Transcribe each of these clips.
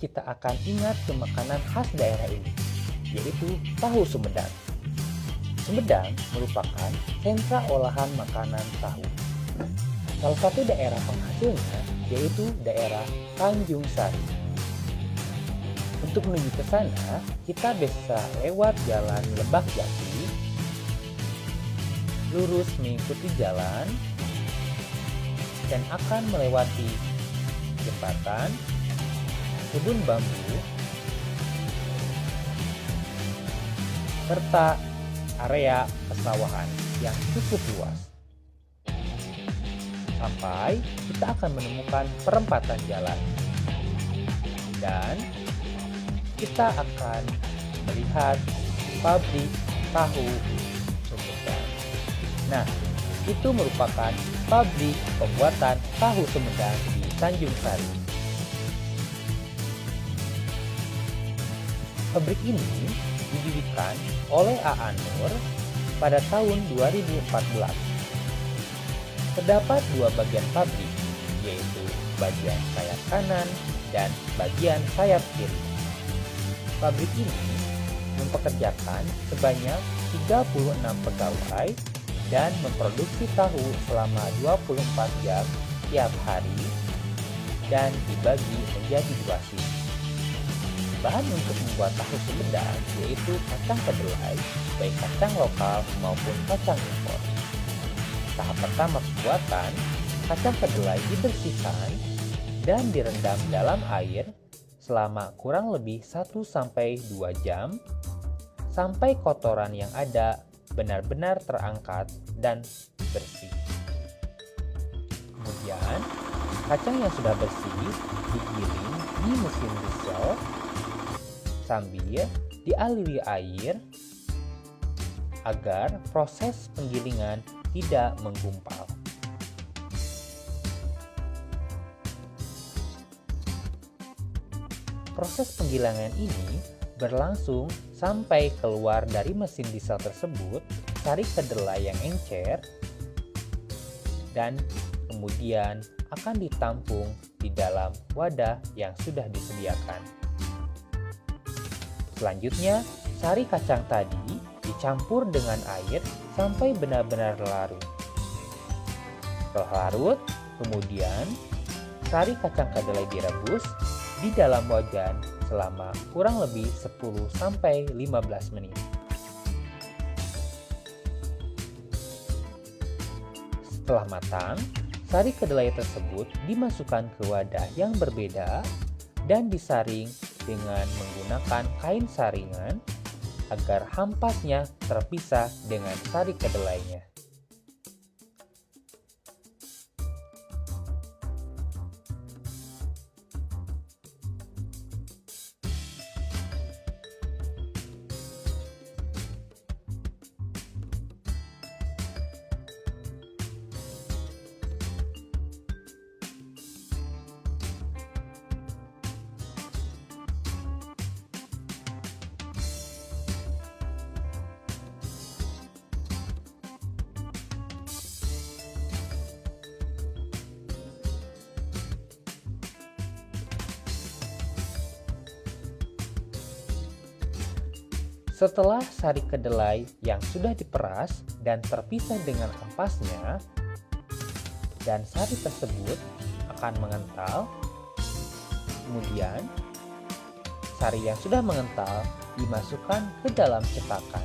kita akan ingat ke makanan khas daerah ini, yaitu tahu Sumedang. Sumedang merupakan sentra olahan makanan tahu. Salah satu daerah penghasilnya yaitu daerah Tanjung Sari. Untuk menuju ke sana, kita bisa lewat jalan Lebak Jati, lurus mengikuti jalan, dan akan melewati jembatan, kebun bambu, serta area pesawahan yang cukup luas. Sampai kita akan menemukan perempatan jalan. Dan kita akan melihat pabrik tahu Sumedang. Nah, itu merupakan pabrik pembuatan tahu Sumedang di Tanjung Sari. Pabrik ini didirikan oleh A.A. Nur pada tahun 2014. Terdapat dua bagian pabrik, yaitu bagian sayap kanan dan bagian sayap kiri. Pabrik ini mempekerjakan sebanyak 36 pegawai dan memproduksi tahu selama 24 jam tiap hari dan dibagi menjadi 2 shift. Bahan untuk membuat tahu Sumedang yaitu kacang kedelai, baik kacang lokal maupun kacang impor. Tahap pertama pembuatan, kacang kedelai dibersihkan dan direndam dalam air selama kurang lebih 1-2 jam sampai kotoran yang ada benar-benar terangkat dan bersih. Kemudian, kacang yang sudah bersih digiling di mesin diesel sambil dialiri air agar proses penggilingan tidak menggumpal. Proses penggilingan ini berlangsung sampai keluar dari mesin diesel tersebut sari kedelai yang encer dan kemudian akan ditampung di dalam wadah yang sudah disediakan. Selanjutnya, sari kacang tadi dicampur dengan air sampai benar-benar larut. Setelah larut, kemudian sari kacang kedelai direbus di dalam wajan selama kurang lebih 10-15 menit. Setelah matang, sari kedelai tersebut dimasukkan ke wadah yang berbeda dan disaring dengan menggunakan kain saringan agar hampasnya terpisah dengan sari kedelainya. Setelah sari kedelai yang sudah diperas dan terpisah dengan ampasnya, dan sari tersebut akan mengental, kemudian sari yang sudah mengental dimasukkan ke dalam cetakan.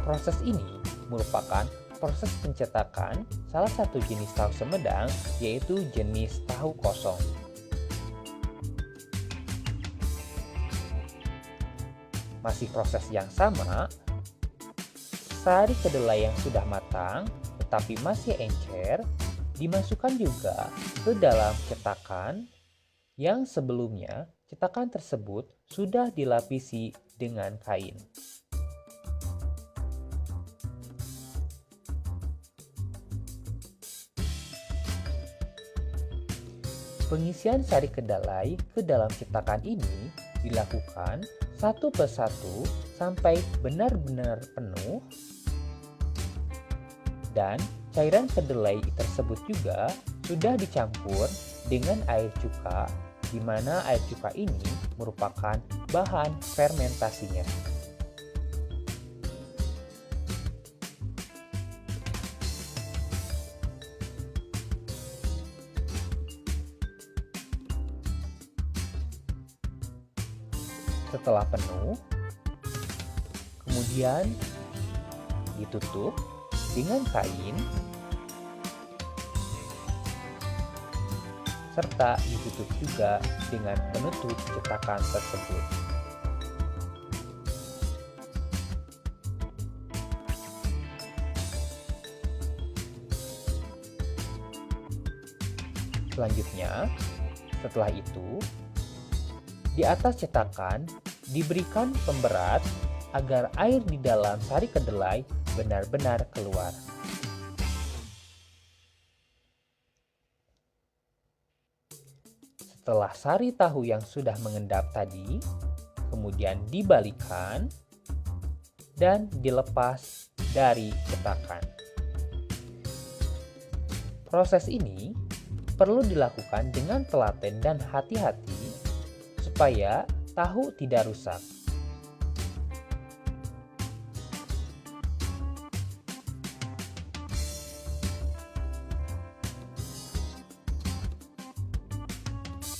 Proses ini merupakan proses pencetakan salah satu jenis tahu Sumedang, yaitu jenis tahu kosong. Masih proses yang sama, sari kedelai yang sudah matang tetapi masih encer dimasukkan juga ke dalam cetakan yang sebelumnya cetakan tersebut sudah dilapisi dengan kain. Pengisian sari kedelai ke dalam cetakan ini dilakukan satu persatu sampai benar-benar penuh, dan cairan kedelai tersebut juga sudah dicampur dengan air cuka, di mana air cuka ini merupakan bahan fermentasinya. Setelah penuh, kemudian ditutup dengan kain serta ditutup juga dengan penutup cetakan tersebut. Selanjutnya, setelah itu, di atas cetakan diberikan pemberat agar air di dalam sari kedelai benar-benar keluar. Setelah sari tahu yang sudah mengendap tadi, kemudian dibalikan dan dilepas dari cetakan. Proses ini perlu dilakukan dengan telaten dan hati-hati supaya tahu tidak rusak.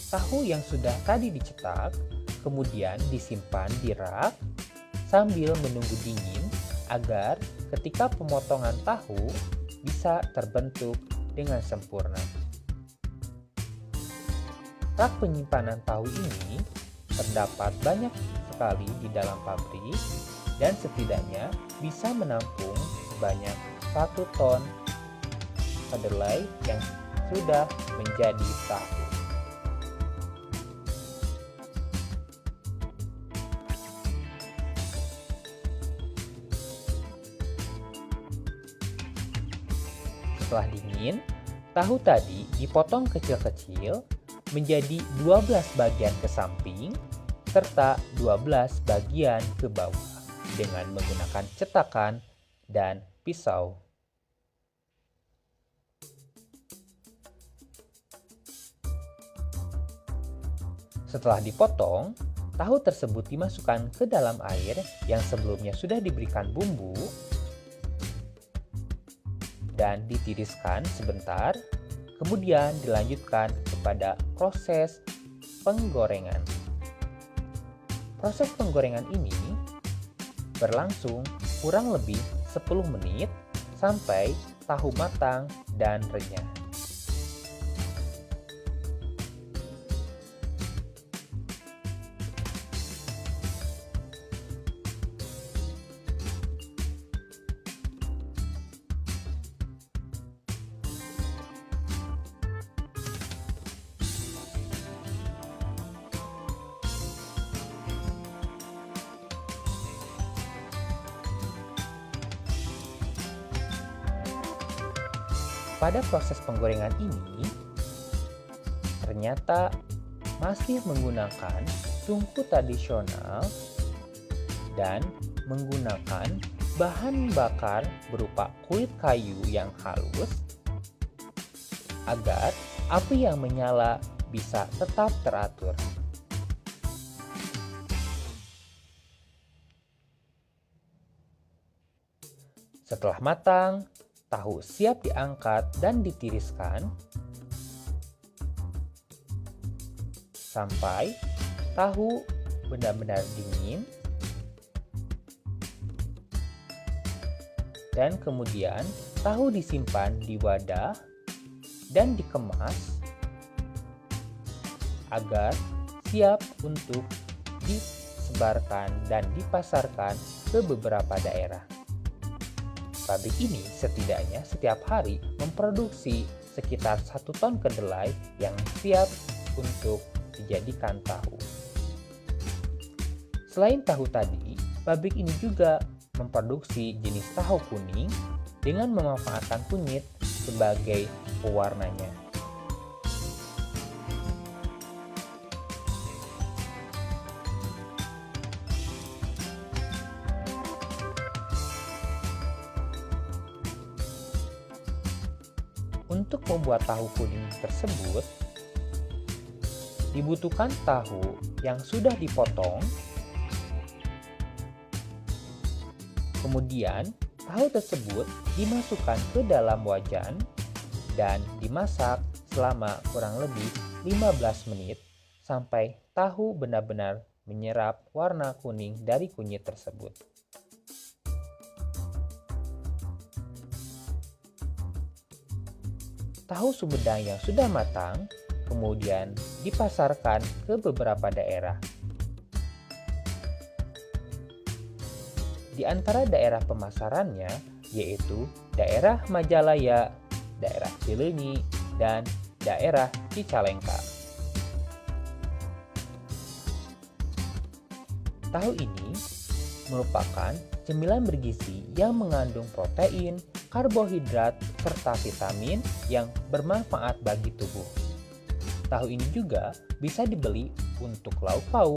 Tahu yang sudah tadi dicetak kemudian disimpan di rak sambil menunggu dingin agar ketika pemotongan tahu bisa terbentuk dengan sempurna. Rak penyimpanan tahu ini terdapat banyak sekali di dalam pabrik dan setidaknya bisa menampung sebanyak 1 ton kedelai yang sudah menjadi tahu. Setelah dingin, tahu tadi dipotong kecil-kecil menjadi 12 bagian ke samping serta 12 bagian ke bawah dengan menggunakan cetakan dan pisau. Setelah dipotong, tahu tersebut dimasukkan ke dalam air yang sebelumnya sudah diberikan bumbu dan ditiriskan sebentar, kemudian dilanjutkan kepada proses penggorengan. Proses penggorengan ini berlangsung kurang lebih 10 menit sampai tahu matang dan renyah. Pada proses penggorengan ini, ternyata masih menggunakan tungku tradisional dan menggunakan bahan bakar berupa kulit kayu yang halus agar api yang menyala bisa tetap teratur. Setelah matang, tahu siap diangkat dan ditiriskan sampai tahu benar-benar dingin, dan kemudian tahu disimpan di wadah dan dikemas agar siap untuk disebarkan dan dipasarkan ke beberapa daerah. Pabrik ini setidaknya setiap hari memproduksi sekitar 1 ton kedelai yang siap untuk dijadikan tahu. Selain tahu tadi, pabrik ini juga memproduksi jenis tahu kuning dengan memanfaatkan kunyit sebagai pewarnanya. Untuk membuat tahu kuning tersebut, dibutuhkan tahu yang sudah dipotong. Kemudian, tahu tersebut dimasukkan ke dalam wajan dan dimasak selama kurang lebih 15 menit sampai tahu benar-benar menyerap warna kuning dari kunyit tersebut. Tahu Sumedang yang sudah matang kemudian dipasarkan ke beberapa daerah. Di antara daerah pemasarannya yaitu daerah Majalaya, daerah Cileunyi, dan daerah Cicalengka. Tahu ini merupakan cemilan bergizi yang mengandung protein, karbohidrat, serta vitamin yang bermanfaat bagi tubuh. Tahu ini juga bisa dibeli untuk lauk pauk.